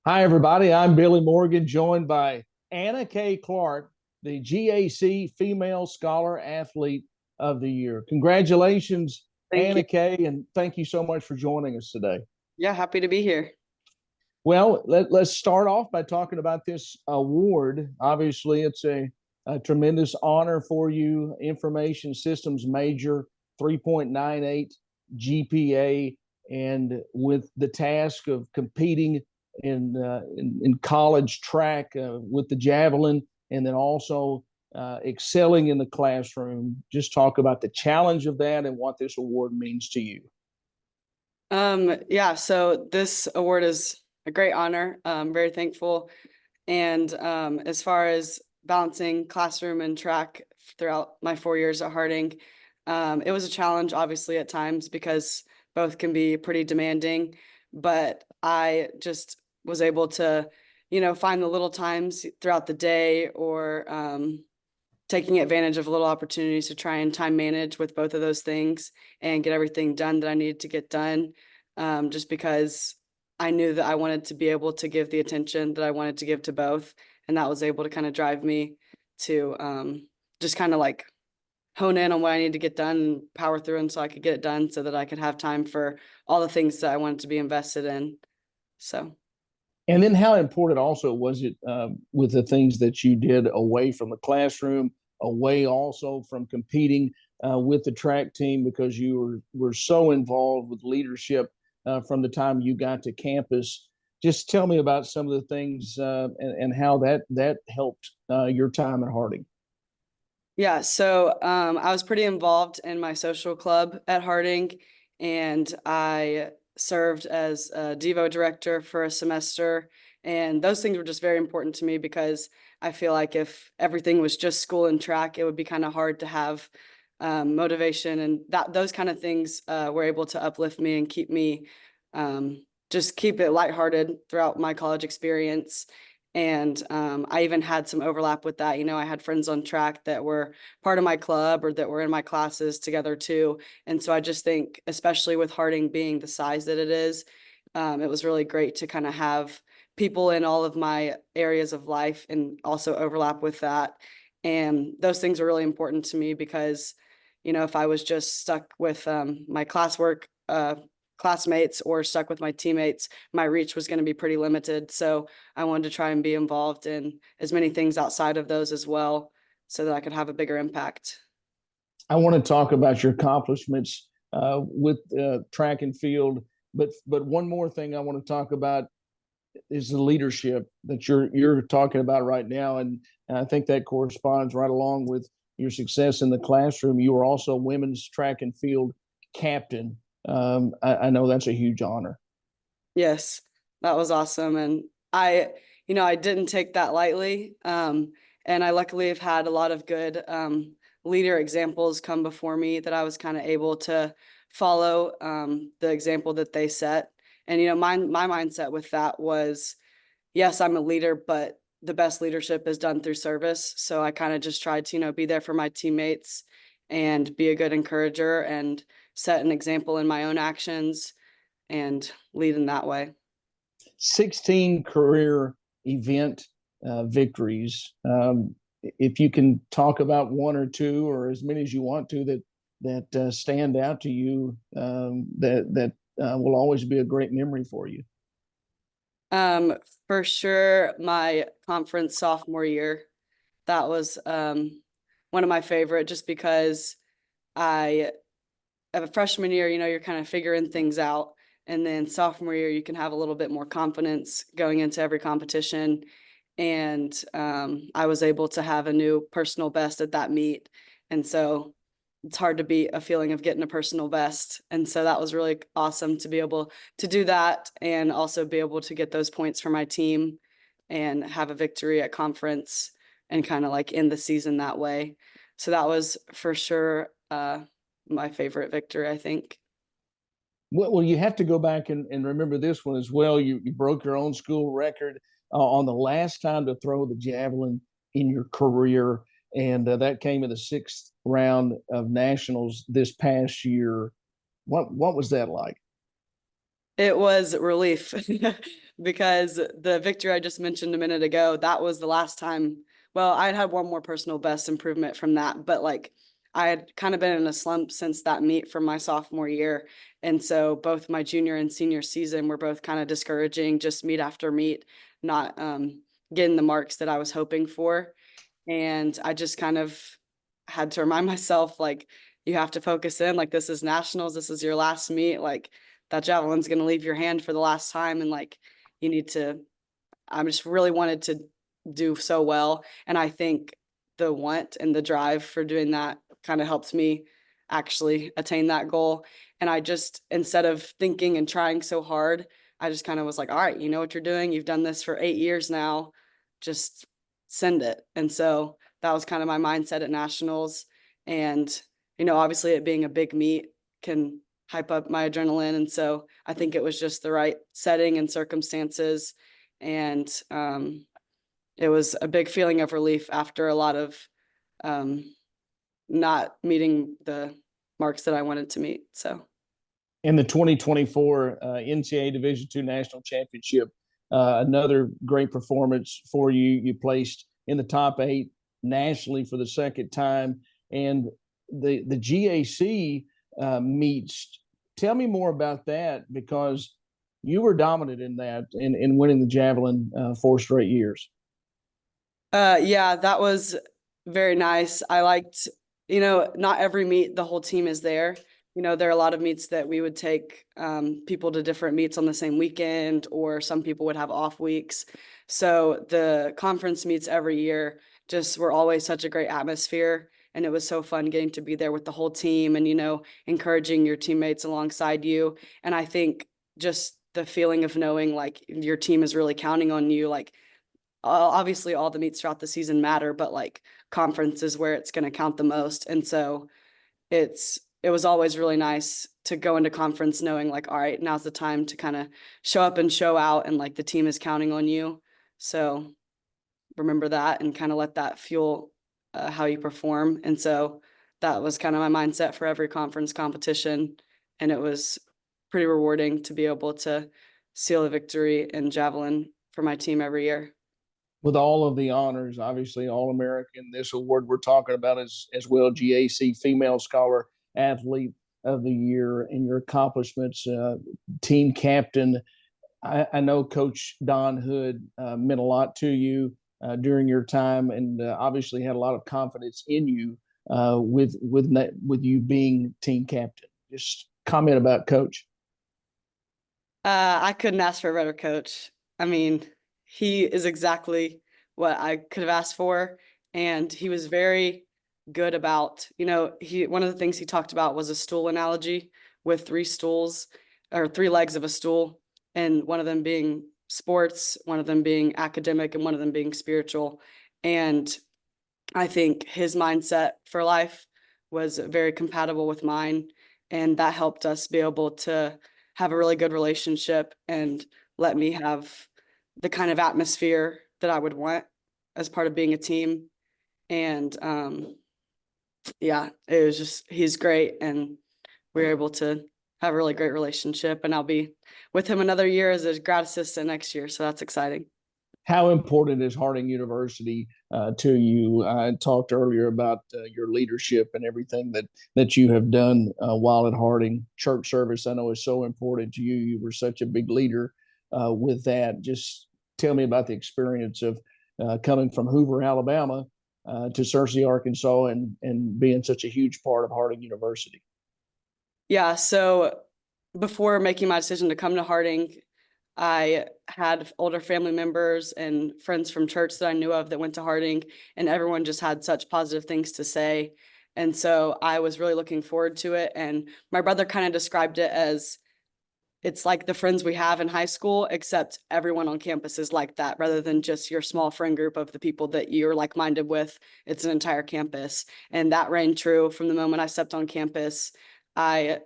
Hi, everybody. I'm Billy Morgan, joined by Anna K. Clark, the GAC Female Scholar Athlete of the Year. Congratulations, Thank you. Anna K., and thank you so much for joining us today. Yeah, happy to be here. Well, let's start off by talking about this award. Obviously, it's a tremendous honor for you, information systems major, 3.98 GPA, and with the task of competing in college track with the javelin, and then also excelling in the classroom. Just talk about the challenge of that and what this award means to you. Yeah, so this award is a great honor. I'm very thankful. And as far as balancing classroom and track throughout my 4 years at Harding, it was a challenge, obviously, at times because both can be pretty demanding. But I just was able to, find the little times throughout the day or taking advantage of little opportunities to try and time manage with both of those things and get everything done that I needed to get done. Just because I knew that I wanted to be able to give the attention that I wanted to give to both. And that was able to kind of drive me to just kind of like hone in on what I need to get done and power through and so I could get it done so that I could have time for all the things that I wanted to be invested in. So. And then how important also was it with the things that you did away from the classroom, away also from competing with the track team, because you were so involved with leadership from the time you got to campus. Just tell me about some of the things and how that helped your time at Harding. Yeah, so I was pretty involved in my social club at Harding, and I served as a Devo director for a semester. And those things were just very important to me because I feel like if everything was just school and track, it would be kind of hard to have motivation, and those kind of things were able to uplift me and keep me just keep it lighthearted throughout my college experience. And I even had some overlap with that. I had friends on track that were part of my club or that were in my classes together too. And so I just think, especially with Harding being the size that it is, it was really great to kind of have people in all of my areas of life and also overlap with that. And those things are really important to me because, if I was just stuck with my classwork, classmates or stuck with my teammates, my reach was going to be pretty limited. So I wanted to try and be involved in as many things outside of those as well so that I could have a bigger impact. I want to talk about your accomplishments with track and field, but one more thing I want to talk about is the leadership that you're talking about right now, and I think that corresponds right along with your success in the classroom. You are also women's track and field captain. I know that's a huge honor. Yes, that was awesome. And I didn't take that lightly. And I luckily have had a lot of good leader examples come before me that I was kind of able to follow the example that they set. And, my mindset with that was, yes, I'm a leader, but the best leadership is done through service. So I kind of just tried to, be there for my teammates and be a good encourager and set an example in my own actions and lead in that way. 16 career event victories. If you can talk about one or two, or as many as you want to, that stand out to you, that will always be a great memory for you. For sure, my conference sophomore year, that was one of my favorite, just because I have a freshman year, you're kind of figuring things out. And then sophomore year, you can have a little bit more confidence going into every competition. And I was able to have a new personal best at that meet. And so it's hard to beat a feeling of getting a personal best. And so that was really awesome to be able to do that and also be able to get those points for my team and have a victory at conference and kind of like end the season that way. So that was for sure my favorite victory, I think. Well, you have to go back and remember this one as well. You broke your own school record on the last time to throw the javelin in your career, and that came in the sixth round of nationals this past year. What was that like? It was relief because the victory I just mentioned a minute ago, that was the last time. Well, I had one more personal best improvement from that, but like I had kind of been in a slump since that meet from my sophomore year. And so both my junior and senior season were both kind of discouraging, just meet after meet, not getting the marks that I was hoping for. And I just kind of had to remind myself, like, you have to focus in, like, this is nationals, this is your last meet, like, that javelin's going to leave your hand for the last time. And like, you need to, I just really wanted to do so well. And I think the want and the drive for doing that kind of helped me actually attain that goal. And I just, instead of thinking and trying so hard, I just kind of was like, all right, you know what you're doing. You've done this for 8 years now. Just send it. And so that was kind of my mindset at nationals. And, obviously it being a big meet can hype up my adrenaline. And so I think it was just the right setting and circumstances. And it was a big feeling of relief after a lot of um, not meeting the marks that I wanted to meet. So In the 2024 NCAA Division II National Championship, another great performance for you. You placed in the top 8 nationally for the second time, and the GAC meets. Tell me more about that, because you were dominant in that in winning the javelin 4 straight years. yeah, that was very nice. I liked, not every meet the whole team is there. There are a lot of meets that we would take people to different meets on the same weekend, or some people would have off weeks. So the conference meets every year just were always such a great atmosphere. And it was so fun getting to be there with the whole team and, encouraging your teammates alongside you. And I think just the feeling of knowing like your team is really counting on you, like obviously all the meets throughout the season matter, but like conference is where it's going to count the most. And so it was always really nice to go into conference knowing like, all right, now's the time to kind of show up and show out, and like the team is counting on you. So remember that and kind of let that fuel how you perform. And so that was kind of my mindset for every conference competition. And it was pretty rewarding to be able to seal a victory in javelin for my team every year. With all of the honors, obviously All American. This award we're talking about is as well GAC Female Scholar Athlete of the Year, and your accomplishments, team captain. I know Coach Don Hood meant a lot to you during your time, and obviously had a lot of confidence in you with you being team captain. Just comment about Coach. I couldn't ask for a better coach. I mean, he is exactly what I could have asked for. And he was very good about, one of the things he talked about was a stool analogy with 3 stools or 3 legs of a stool, and one of them being sports, one of them being academic, and one of them being spiritual. And I think his mindset for life was very compatible with mine, and that helped us be able to have a really good relationship and let me have the kind of atmosphere that I would want as part of being a team. And yeah, it was just, he's great, and we were able to have a really great relationship, and I'll be with him another year as a grad assistant next year, so that's exciting. How important is Harding University to you? I talked earlier about your leadership and everything that you have done while at Harding. Church service, I know, is so important to you. You were such a big leader with that. Just tell me about the experience of coming from Hoover, Alabama, to Searcy, Arkansas, and being such a huge part of Harding University. Yeah, so before making my decision to come to Harding, I had older family members and friends from church that I knew of that went to Harding, and everyone just had such positive things to say. And so I was really looking forward to it. And my brother kind of described it as it's like the friends we have in high school, except everyone on campus is like that, rather than just your small friend group of the people that you're like-minded with. It's an entire campus. And that rang true from the moment I stepped on campus. I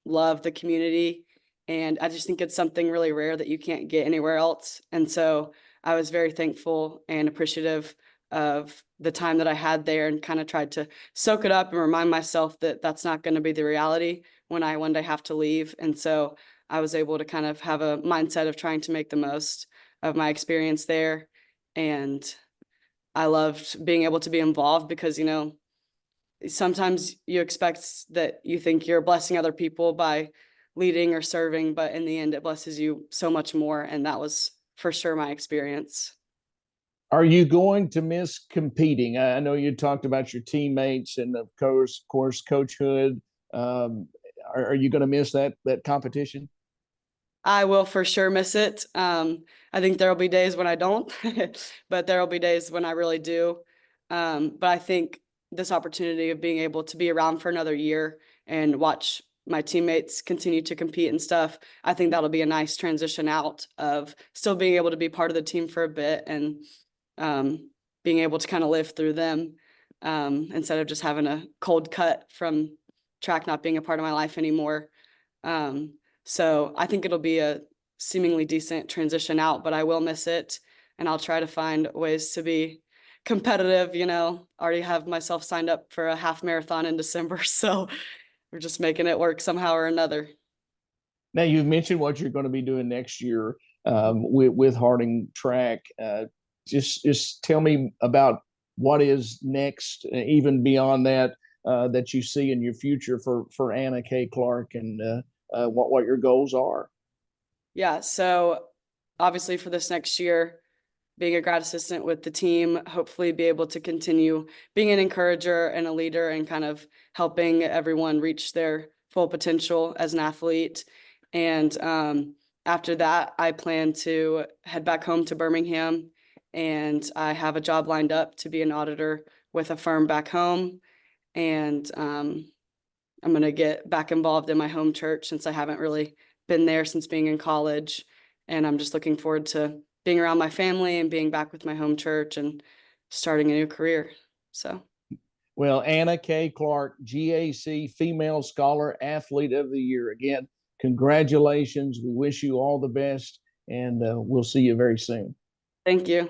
love the community, and I just think it's something really rare that you can't get anywhere else. And so I was very thankful and appreciative of the time that I had there, and kind of tried to soak it up and remind myself that that's not going to be the reality when I one day have to leave. And so I was able to kind of have a mindset of trying to make the most of my experience there. And I loved being able to be involved because, sometimes you expect that you think you're blessing other people by leading or serving, but in the end, it blesses you so much more. And that was for sure my experience. Are you going to miss competing? I know you talked about your teammates and of course, Coach Hood. Um, are you going to miss that competition? I will for sure miss it. I think there will be days when I don't, but there will be days when I really do. But I think this opportunity of being able to be around for another year and watch my teammates continue to compete and stuff, I think that'll be a nice transition out of still being able to be part of the team for a bit and being able to kind of live through them instead of just having a cold cut from track not being a part of my life anymore. So I think it'll be a seemingly decent transition out, but I will miss it. And I'll try to find ways to be competitive, already have myself signed up for a half marathon in December. So we're just making it work somehow or another. Now you've mentioned what you're going to be doing next year with Harding Track. Just tell me about what is next, even beyond that, that you see in your future for Anna K. Clark, and what your goals are. Yeah. So obviously for this next year, being a grad assistant with the team, hopefully be able to continue being an encourager and a leader and kind of helping everyone reach their full potential as an athlete. And after that, I plan to head back home to Birmingham, and I have a job lined up to be an auditor with a firm back home. And I'm going to get back involved in my home church since I haven't really been there since being in college. And I'm just looking forward to being around my family and being back with my home church and starting a new career. So, well, Anna K. Clark, GAC Female Scholar Athlete of the Year. Again, congratulations. We wish you all the best, and we'll see you very soon. thank you.